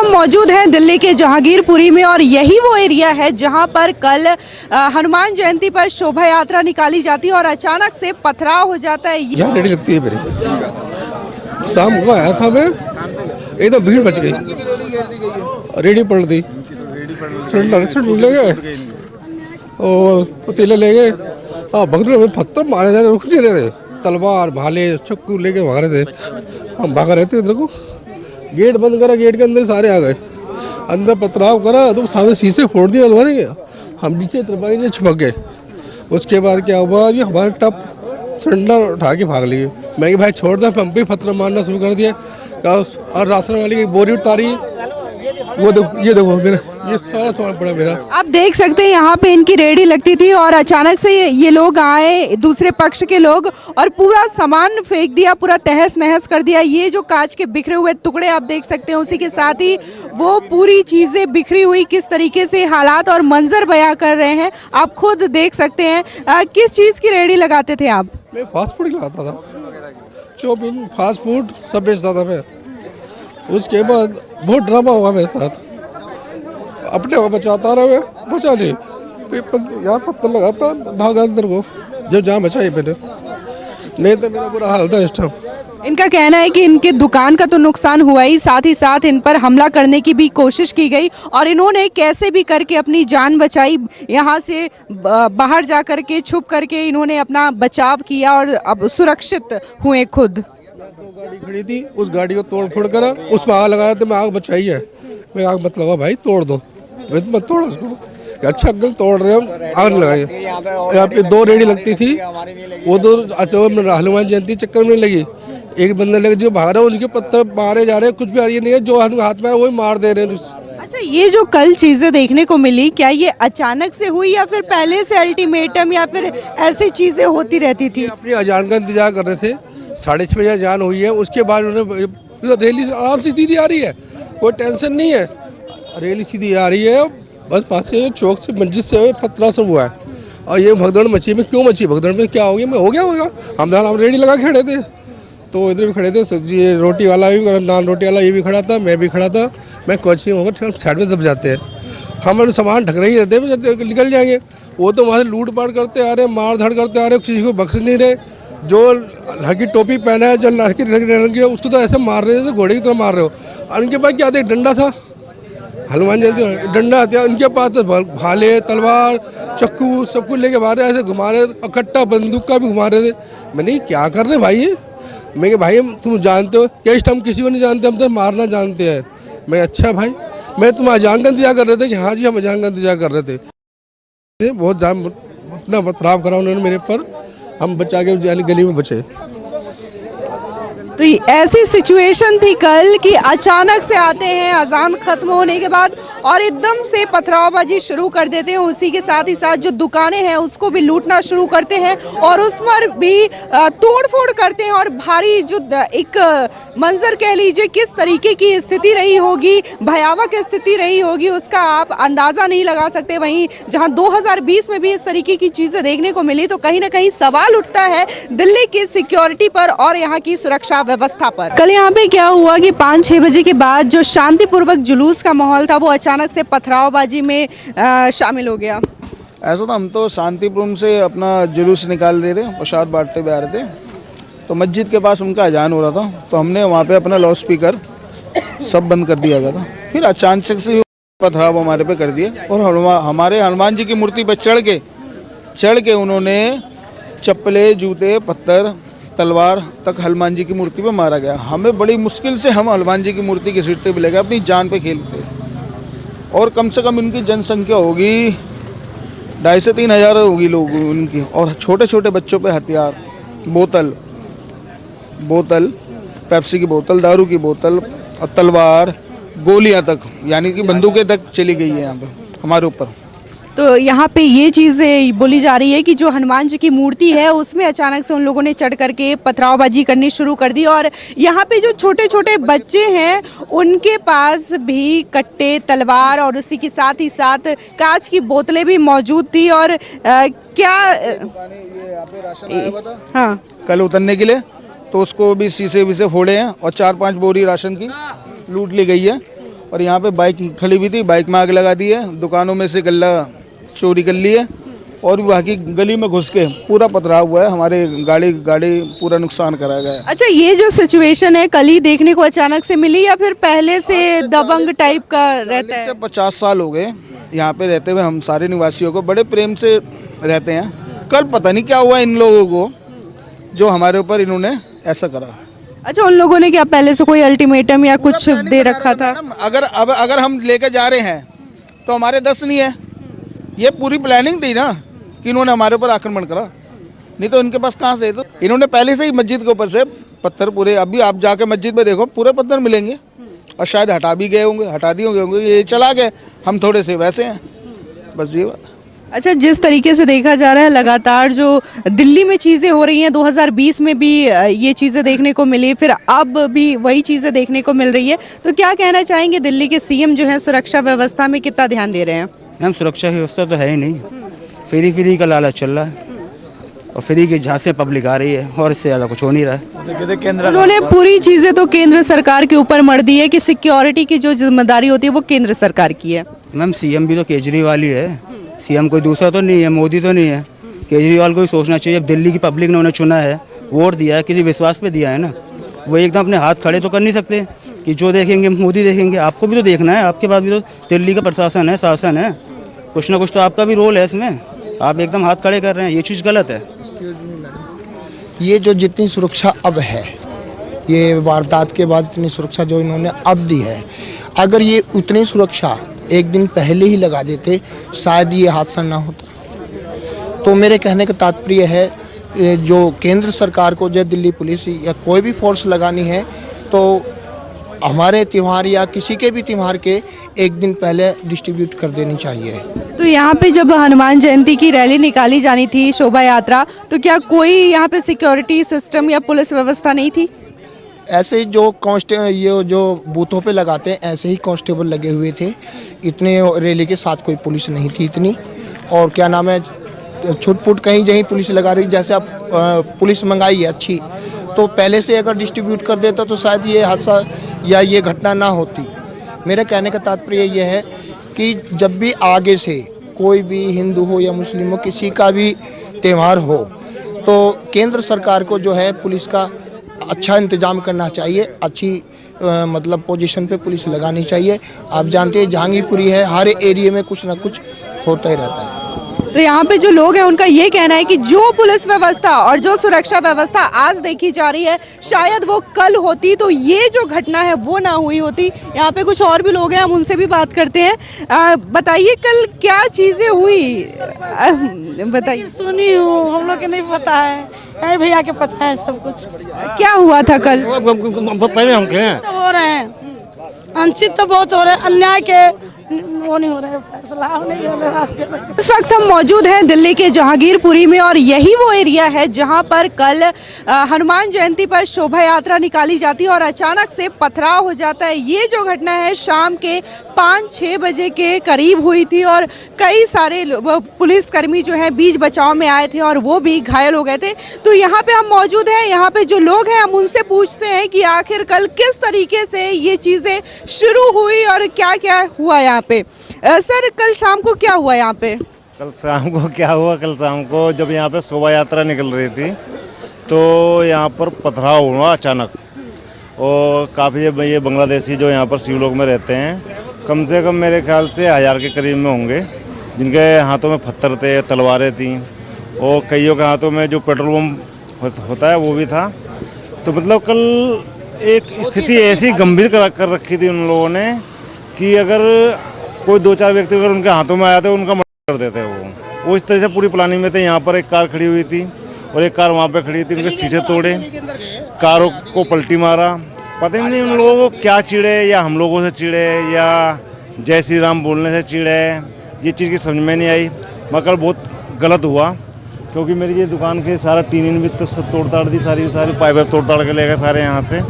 हम मौजूद हैं दिल्ली के जहांगीरपुरी में और यही वो एरिया है जहां पर कल हनुमान जयंती पर शोभा यात्रा निकाली जाती है और अचानक से पथराव हो जाता है। यहाँ रेडी लगती है मेरी। शाम को आया था मैं, एकदम भीड़ मच गई, रेडी पड़ दी, सिलेंडर ले गए और पतीले ले गए। भगदड़ में पत्थर मारे जा रहे, रुक नहीं रहे थे, तलवार भाले चक्कू लेके भाग रहे थे। हम भागा रहे थे, इधर को गेट बंद करा, गेट के अंदर सारे आ गए, अंदर पथराव करा तो सारे शीशे फोड़ दिए अलमारी के। हम नीचे तरपाई छुपक गए। उसके बाद क्या हुआ, ये हमारे टप सिलेंडर उठा के भाग लिए। मैं भाई छोड़ दे, पंप पे पत्थर मारना शुरू कर दिया और राशन वाली की बोरी उतारी। वो देखो, ये देखो मेरा ये सारा सामान पड़ा मेरा। आप देख सकते हैं यहाँ पे इनकी रेडी लगती थी और अचानक से ये लोग आए, दूसरे पक्ष के लोग, और पूरा सामान फेंक दिया, पूरा तहस नहस कर दिया। ये जो कांच के बिखरे हुए टुकड़े आप देख सकते हैं, उसी के साथ ही वो पूरी चीजें बिखरी हुई, किस तरीके से हालात और मंजर बयां कर रहे हैं आप खुद देख सकते हैं। किस चीज की रेडी लगाते थे आप? मैं फास्ट फूड लगाता था, चौमिन फास्ट फूड सब बेचता था मैं। उसके बाद बहुत ड्रामा हुआ मेरे साथ, अपने को बचाता रहा मैं, बचा नहीं, यहाँ पत्थर लगाता भागा अंदर को, जब जहाँ बचाई मैंने, नहीं तो मेरा बुरा हाल था इस टाइम। इनका कहना है कि इनके दुकान का तो नुकसान हुआ ही, साथ ही साथ इन पर हमला करने की भी कोशिश की गई और इन्होंने कैसे भी करके अपनी जान बचाई, यहाँ से बाहर जा करके छुप करके इन्होंने अपना बचाव किया और अब सुरक्षित हुए खुद। दो गाड़ी खड़ी थी, उस गाड़ी को तोड़ फोड़ करा, उसमें आग लगाया तो मैं आग बचाई है। मैं आग मत लगा भाई, तोड़ दो, मत तोड़ उसको। अच्छा अंकल तोड़ रहे हम, आग लगाई। यहाँ पे दो रेडी लगती थी, वो दो हनुमान जयंती चक्कर में लगी। एक बंदे लगे जो भाग रहे हैं, उनके पत्थर मारे जा रहे हैं, कुछ भी आ रही नहीं है, जो हाथ में वही मार दे रहे हैं। अच्छा, ये जो कल चीजें देखने को मिली, क्या ये अचानक से हुई या फिर पहले से अल्टीमेटम या फिर ऐसी चीजें होती रहती थी? अपनी अजान का इंतजार कर रहे थे, 6:30 बजे अजान हुई है। उसके बाद उन्होंने रैली आराम से सीधी आ रही है, कोई टेंशन नहीं है, रैली सीधी आ रही है। बस पास से चौक से मस्जिद से पतला सब हुआ है और ये भगदड़ मची में क्यों मची, भगदड़ में क्या हो गया, मैं हो गया होगा। हम रेडी लगा खड़े थे, तो इधर भी खड़े थे, सब्जी रोटी वाला भी, नान रोटी वाला ये भी खड़ा था, मैं भी खड़ा था। मैं कुछ नहीं होगा, साइड में दब जाते हैं, हम सामान ढक रही रहते हैं, निकल जाएंगे। वो तो वहाँ से लूट पाट करते आ रहे, मार धाड़ करते आ रहे, किसी को बख्श नहीं रहे। जो हल्की टोपी पहना है, जो लड़की रंग है, उसको तो ऐसे मार रहे जैसे घोड़े की तरह मार रहे हो। और उनके पास क्या था, डंडा था, हनुमान जयंती डंडा था उनके पास, तो भाले तलवार चक्कू सब कुछ लेके मारे, ऐसे घुमा रहे, इकट्ठा बंदूक का भी घुमा रहे थे। मैंने क्या कर रहे भाई ये? मैं भाई तुम जानते हो कैस्ट, हम किसी को नहीं जानते, हम तो मारना जानते हैं। मैं अच्छा भाई, मैं तुम अजान का इंतजार कर रहे थे कि हाँ जी हम अजान का इंतजार कर रहे थे। बहुत जाम इतना बतराव करा उन्होंने मेरे पर, हम बचा के गली में बचे। तो ऐसी सिचुएशन थी कल कि अचानक से आते हैं अजान खत्म होने के बाद और एकदम से पथरावबाजी शुरू कर देते हैं। उसी के साथ ही साथ जो दुकानें हैं उसको भी लूटना शुरू करते हैं और उस पर भी तोड़ फोड़ करते हैं। और भारी जो एक मंजर कह लीजिए, किस तरीके की स्थिति रही होगी, भयावह स्थिति रही होगी, उसका आप अंदाज़ा नहीं लगा सकते। वहीं जहां 2020 में भी इस तरीके की चीज़ें देखने को मिली, तो कहीं ना कहीं सवाल उठता है दिल्ली की सिक्योरिटी पर और यहाँ की सुरक्षा व्यवस्था पर। कल यहाँ पे क्या हुआ कि 5-6 बजे के बाद जो शांतिपूर्वक जुलूस का माहौल था, वो अचानक से पथरावबाजी में शामिल हो गया। ऐसा था, हम तो शांतिपूर्ण से अपना जुलूस निकाल रहे थे, प्रसाद बांटते हुए आ रहे थे, तो मस्जिद के पास उनका अजान हो रहा था, तो हमने वहाँ पे अपना लाउड स्पीकर सब बंद कर दिया गया था। फिर अचानक से पथराव हमारे पे कर दिए और हमारे हनुमान जी की मूर्ति पर चढ़ के उन्होंने चप्पलें, जूते, पत्थर, तलवार तक हनुमान जी की मूर्ति पे मारा गया। हमें बड़ी मुश्किल से हम हनुमान जी की मूर्ति की सीट पे ले गए, अपनी जान पे खेलते। और कम से कम इनकी जनसंख्या होगी 2,500 से 3,000 होगी लोग उनकी। और छोटे छोटे बच्चों पे हथियार, बोतल पेप्सी की बोतल, दारू की बोतल और तलवार, गोलियां तक, यानी कि बंदूकें तक चली गई है यहाँ पे हमारे ऊपर। तो यहाँ पे ये चीज़ें बोली जा रही है कि जो हनुमान जी की मूर्ति है उसमें अचानक से उन लोगों ने चढ़ करके पथरावबाजी करनी शुरू कर दी और यहाँ पे जो छोटे छोटे बच्चे हैं उनके पास भी कट्टे, तलवार और उसी के साथ ही साथ कांच की बोतलें भी मौजूद थी। और क्या ये यहाँ पे राशन आया हुआ था, हाँ, कल उतरने के लिए, तो उसको भी शीशे फोड़े हैं और 4-5 बोरी राशन की लूट ली गई है। और यहाँ पे बाइक खड़ी हुई थी, बाइक में आग लगा दी है, दुकानों में से गल्ला चोरी कर ली है और बाकी गली में घुस के पूरा पथराव हुआ है, हमारे गाड़ी पूरा नुकसान करा गया है। अच्छा, ये जो सिचुएशन है कल ही देखने को अचानक से मिली या फिर पहले से दबंग टाइप का रहता है? 50 साल हो गए यहाँ पे रहते हुए, हम सारे निवासियों को बड़े प्रेम से रहते हैं। कल पता नहीं क्या हुआ इन लोगों को जो हमारे ऊपर इन्होंने ऐसा करा। अच्छा, उन लोगों ने क्या पहले से कोई अल्टीमेटम या कुछ दे रखा था? अगर हम लेके जा रहे हैं तो हमारे 10 नहीं है, ये पूरी प्लानिंग थी ना कि इन्होंने हमारे ऊपर आक्रमण करा, नहीं तो इनके पास कहाँ से? तो इन्होंने पहले से ही मस्जिद के ऊपर से पत्थर पूरे, अभी आप जाके मस्जिद में देखो पूरे पत्थर मिलेंगे और शायद हटा भी गए होंगे, हटा दिए होंगे, ये चला गए, हम थोड़े से वैसे हैं, बस ये बात। अच्छा, जिस तरीके से देखा जा रहा है लगातार जो दिल्ली में चीज़ें हो रही हैं, 2020 में भी ये चीज़ें देखने को मिली, फिर अब भी वही चीज़ें देखने को मिल रही है, तो क्या कहना चाहेंगे दिल्ली के सीएम जो है सुरक्षा व्यवस्था में कितना ध्यान दे रहे हैं? मैम, सुरक्षा व्यवस्था तो है ही नहीं, फ्री का लालच चल रहा है और फ्री के जहाँ से पब्लिक आ रही है और इससे ज़्यादा कुछ हो नहीं रहा है। उन्होंने पूरी चीज़ें तो केंद्र सरकार के ऊपर मढ़ दी है कि सिक्योरिटी की जो जिम्मेदारी होती है वो केंद्र सरकार की है। मैम, सीएम भी तो केजरीवाल ही है, सीएम कोई दूसरा तो नहीं है, मोदी तो नहीं है। केजरीवाल को ही सोचना चाहिए, अब दिल्ली की पब्लिक ने उन्हें चुना है, वोट दिया है, किसी विश्वास पे दिया है ना, वो एकदम अपने हाथ खड़े तो कर नहीं सकते कि जो देखेंगे मोदी देखेंगे। आपको भी तो देखना है, आपके पास भी तो दिल्ली का प्रशासन है, शासन है, कुछ ना कुछ तो आपका भी रोल है इसमें। आप एकदम हाथ खड़े कर रहे हैं, ये चीज़ गलत है। ये जो जितनी सुरक्षा अब है, ये वारदात के बाद इतनी सुरक्षा जो इन्होंने अब दी है, अगर ये उतनी सुरक्षा एक दिन पहले ही लगा देते शायद ये हादसा ना होता। तो मेरे कहने का तात्पर्य है जो केंद्र सरकार को जो दिल्ली पुलिस या कोई भी फोर्स लगानी है तो हमारे त्यौहार या किसी के भी त्यौहार के एक दिन पहले डिस्ट्रीब्यूट कर देनी चाहिए। तो यहाँ पे जब हनुमान जयंती की रैली निकाली जानी थी, शोभा यात्रा, तो क्या कोई यहाँ पे सिक्योरिटी सिस्टम या पुलिस व्यवस्था नहीं थी? ऐसे जो ये जो बूथों पे लगाते हैं ऐसे ही कांस्टेबल लगे हुए थे, इतने रैली के साथ कोई पुलिस नहीं थी इतनी। और क्या नाम है, छुटपुट कहीं जहीं पुलिस लगा रही, जैसे अब पुलिस मंगाई है अच्छी, तो पहले से अगर डिस्ट्रीब्यूट कर देता तो शायद ये हादसा या ये घटना ना होती। मेरे कहने का तात्पर्य यह है कि जब भी आगे से कोई भी हिंदू हो या मुस्लिम हो, किसी का भी त्यौहार हो, तो केंद्र सरकार को जो है पुलिस का अच्छा इंतजाम करना चाहिए, अच्छी मतलब पोजीशन पे पुलिस लगानी चाहिए। आप जानते हैं जहांगीरपुरी है, हर एरिया में कुछ ना कुछ होता ही रहता है। तो यहाँ पे जो लोग हैं उनका ये कहना है कि जो पुलिस व्यवस्था और जो सुरक्षा व्यवस्था आज देखी जा रही है, शायद वो कल होती तो ये जो घटना है वो ना हुई होती। यहाँ पे कुछ और भी लोग हैं, हम उनसे भी बात करते हैं। बताइए कल क्या चीजें हुई, बताइए। सुनी हूँ, हम लोग के नहीं पता है, भैया के पता है सब कुछ। क्या हुआ था कल? पहले हम क्या तो हो रहे हैं वंचित, तो बहुत हो रहे हैं, अन्याय के वो नहीं हो रहे, फैसला नहीं हो रहा। इस वक्त हम मौजूद हैं दिल्ली के जहांगीरपुरी में और यही वो एरिया है जहां पर कल हनुमान जयंती पर शोभा यात्रा निकाली जाती है और अचानक से पथराव हो जाता है। ये जो घटना है शाम के 5-6 बजे के करीब हुई थी और कई सारे पुलिसकर्मी जो है बीच बचाव में आए थे और वो भी घायल हो गए थे। तो यहाँ पे हम मौजूद हैं, यहाँ पे जो लोग हैं हम उनसे पूछते हैं कि आखिर कल किस तरीके से ये चीज़ें शुरू हुई और क्या क्या हुआ यहाँ पे। सर, कल शाम को क्या हुआ यहाँ पे? कल शाम को क्या हुआ, कल शाम को जब यहाँ पे शोभा यात्रा निकल रही थी तो यहाँ पर पथराव हुआ अचानक, और काफ़ी ये बांग्लादेशी जो यहाँ पर शिवलोक में रहते हैं, कम से कम मेरे ख्याल से 1000 के करीब में होंगे, जिनके हाथों में पत्थर थे, तलवारें थी और कईयों के हाथों में जो पेट्रोल बम होता है वो भी था। तो मतलब कल एक स्थिति ऐसी गंभीर कर रखी थी उन लोगों ने कि अगर कोई 2-4 व्यक्ति अगर उनके हाथों में आया तो उनका मर्डर कर देते वो इस तरह से पूरी प्लानिंग में थे। यहाँ पर एक कार खड़ी हुई थी और एक कार वहाँ पे खड़ी थी, उनके शीशे तोड़े, कारों को पलटी मारा। पता ही नहीं उन लोगों को क्या चिढ़े, या हम लोगों से चिढ़े या जय श्री राम बोलने से चिढ़े, ये चीज़ की समझ में नहीं आई। मगर बहुत गलत हुआ क्योंकि मेरी ये दुकान के सारा टीन भी तो तोड़ ताड़ दी, सारी पाइप तोड़ ताड़ के ले गए सारे यहाँ से,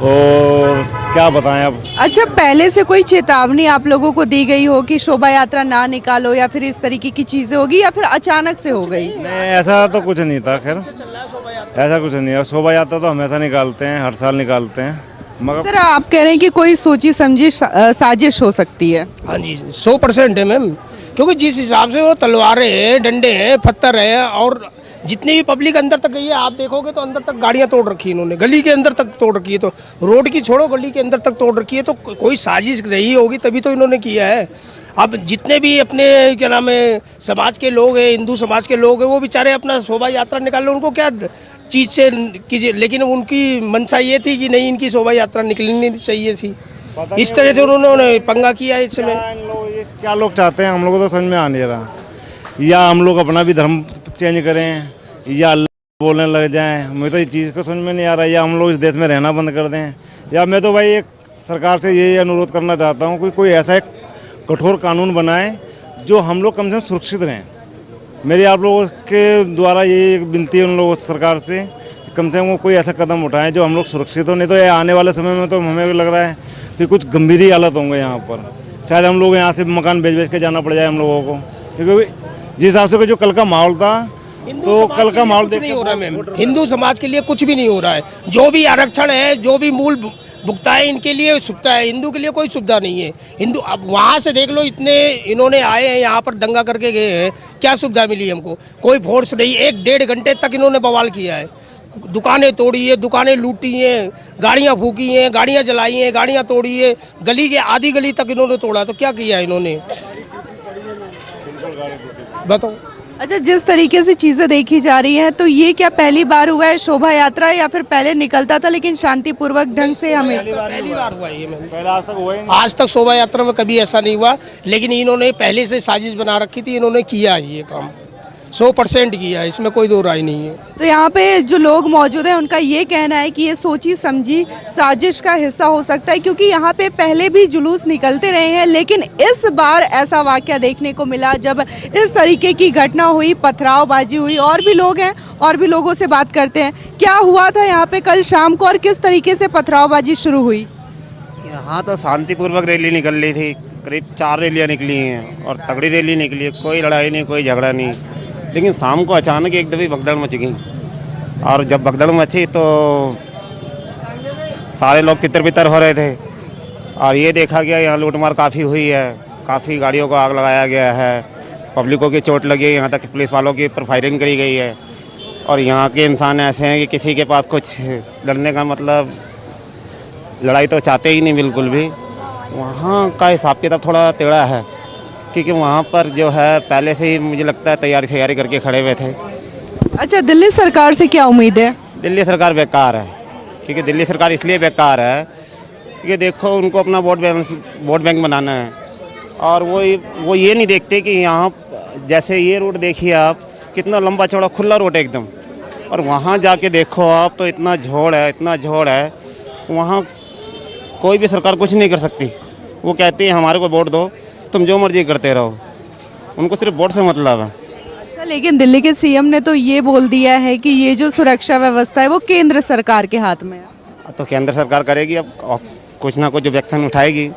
और क्या बताएं अब। अच्छा, पहले से कोई चेतावनी आप लोगों को दी गई हो कि शोभा यात्रा ना निकालो या फिर इस तरीके की चीजें होगी, या फिर अचानक से हो गई? नहीं, ऐसा तो कुछ नहीं था। खैर ऐसा कुछ नहीं है, शोभा यात्रा तो हमेशा निकालते हैं, हर साल निकालते हैं, मगर सर आप कह रहे हैं कि कोई सोची समझी साजिश हो सकती है। हाँ जी 100% है मैम, क्योंकि जिस हिसाब से वो तलवारें हैं, डंडे हैं, पत्थर हैं और जितनी भी पब्लिक अंदर तक गई है आप देखोगे तो अंदर तक गाड़ियां तोड़ रखी है इन्होंने, गली के अंदर तक तोड़ रखी है, तो रोड की छोड़ो गली के अंदर तक तोड़ रखी है, तो कोई साजिश रही होगी तभी तो इन्होंने किया है। अब जितने भी अपने क्या नाम है समाज के लोग हैं, हिंदू समाज के लोग हैं, वो बेचारे अपना शोभा यात्रा निकाल रहे, उनको क्या चीज़ से कीजिए, लेकिन उनकी मंशा ये थी कि नहीं इनकी शोभा यात्रा निकलनी चाहिए थी, इस तरह से उन्होंने पंगा किया इस समय। क्या लोग चाहते हैं हम लोगों को तो समझ में आ नहीं रहा, या हम लोग अपना भी धर्म चेंज करें या अल्लाह बोलने लग जाएं, मुझे तो ये चीज़ को समझ में नहीं आ रहा, या हम लोग इस देश में रहना बंद कर दें। या मैं तो भाई एक सरकार से यही अनुरोध करना चाहता हूँ कि कोई ऐसा एक कठोर कानून बनाए जो हम लोग कम से कम सुरक्षित रहें। मेरी आप लोगों के द्वारा ये एक विनती है उन लोगों सरकार से कि कम से कम वो कोई ऐसा कदम उठाएं जो हम लोग सुरक्षित हो, नहीं तो ये आने वाले समय में तो हमें लग रहा है कि कुछ गंभीर ही हालत होंगे यहाँ पर, शायद हम लोग यहाँ से मकान बेच के जाना पड़ जाए हम लोगों को, क्योंकि जिस हिसाब से जो कल का माहौल था तो कल का माहौल नहीं हो रहा है मैम, हिंदू समाज के लिए कुछ भी नहीं हो रहा है, जो भी आरक्षण है, जो भी मूल भुगता है इनके लिए सुविधा है, हिंदू के लिए कोई सुविधा नहीं है। हिंदू अब वहाँ से देख लो, इतने इन्होंने आए हैं यहाँ पर दंगा करके गए हैं, क्या सुविधा मिली हमको? कोई फोर्स नहीं, 1-1.5 घंटे तक इन्होंने बवाल किया है, दुकानें तोड़ी है, दुकानें लूटी हैं, गाड़ियाँ फूकी हैं, गाड़ियाँ जलाई हैं, गाड़ियाँ तोड़ी है, गली के आधी गली तक इन्होंने तोड़ा, तो क्या किया इन्होंने बताओ। अच्छा जिस तरीके से चीजें देखी जा रही हैं तो ये क्या पहली बार हुआ है शोभा यात्रा या फिर पहले निकलता था लेकिन शांतिपूर्वक ढंग से हमें पहली बार हुआ ये मैम, पहले आज तक हुआ ही नहीं। आज तक शोभा यात्रा में कभी ऐसा नहीं हुआ, लेकिन इन्होंने पहले से साजिश बना रखी थी, इन्होंने किया है ये काम, 100% किया है, इसमें कोई दो राय नहीं है। तो यहाँ पे जो लोग मौजूद हैं उनका ये कहना है कि ये सोची समझी साजिश का हिस्सा हो सकता है, क्योंकि यहाँ पे पहले भी जुलूस निकलते रहे हैं लेकिन इस बार ऐसा वाकया देखने को मिला जब इस तरीके की घटना हुई, पथरावबाजी हुई। और भी लोग हैं, और भी लोगों से बात करते हैं, क्या हुआ था यहाँ पे कल शाम को और किस तरीके से पथरावबाजी शुरू हुई? यहाँ तो शांतिपूर्वक रैली निकल रही थी, करीब 4 रैलियाँ निकली हैं और तगड़ी रैली निकली है, कोई लड़ाई नहीं, कोई झगड़ा नहीं, लेकिन शाम को अचानक एक दफ़े भगदड़ मच गई और जब भगदड़ मची तो सारे लोग तितर बितर हो रहे थे और ये देखा गया यहाँ लूटमार काफ़ी हुई है, काफ़ी गाड़ियों को आग लगाया गया है, पब्लिकों की चोट लगी है, यहाँ तक पुलिस वालों की ऊपर फायरिंग करी गई है और यहाँ के इंसान ऐसे हैं कि किसी के पास कुछ लड़ने का मतलब लड़ाई तो चाहते ही नहीं बिल्कुल भी। वहाँ का हिसाब किताब थोड़ा टेढ़ा है क्योंकि वहाँ पर जो है पहले से ही मुझे लगता है तैयारी करके खड़े हुए थे। अच्छा दिल्ली सरकार से क्या उम्मीद है? दिल्ली सरकार बेकार है, क्योंकि दिल्ली सरकार इसलिए बेकार है क्योंकि देखो उनको अपना वोट बैंक बनाना है और वो ये नहीं देखते कि यहाँ जैसे ये रोड देखिए आप, कितना लंबा चौड़ा खुला रोड है एकदम, और वहाँ जाके देखो आप तो इतना झोड़ है, वहाँ कोई भी सरकार कुछ नहीं कर सकती। वो कहती है हमारे को वोट दो, तुम जो मर्जी करते रहो, उनको सिर्फ वोट से मतलब है। अच्छा लेकिन दिल्ली के सीएम ने तो ये बोल दिया है कि ये जो सुरक्षा व्यवस्था है वो केंद्र सरकार के हाथ में है। तो केंद्र सरकार करेगी, अब कुछ ना कुछ एक्शन उठाएगी।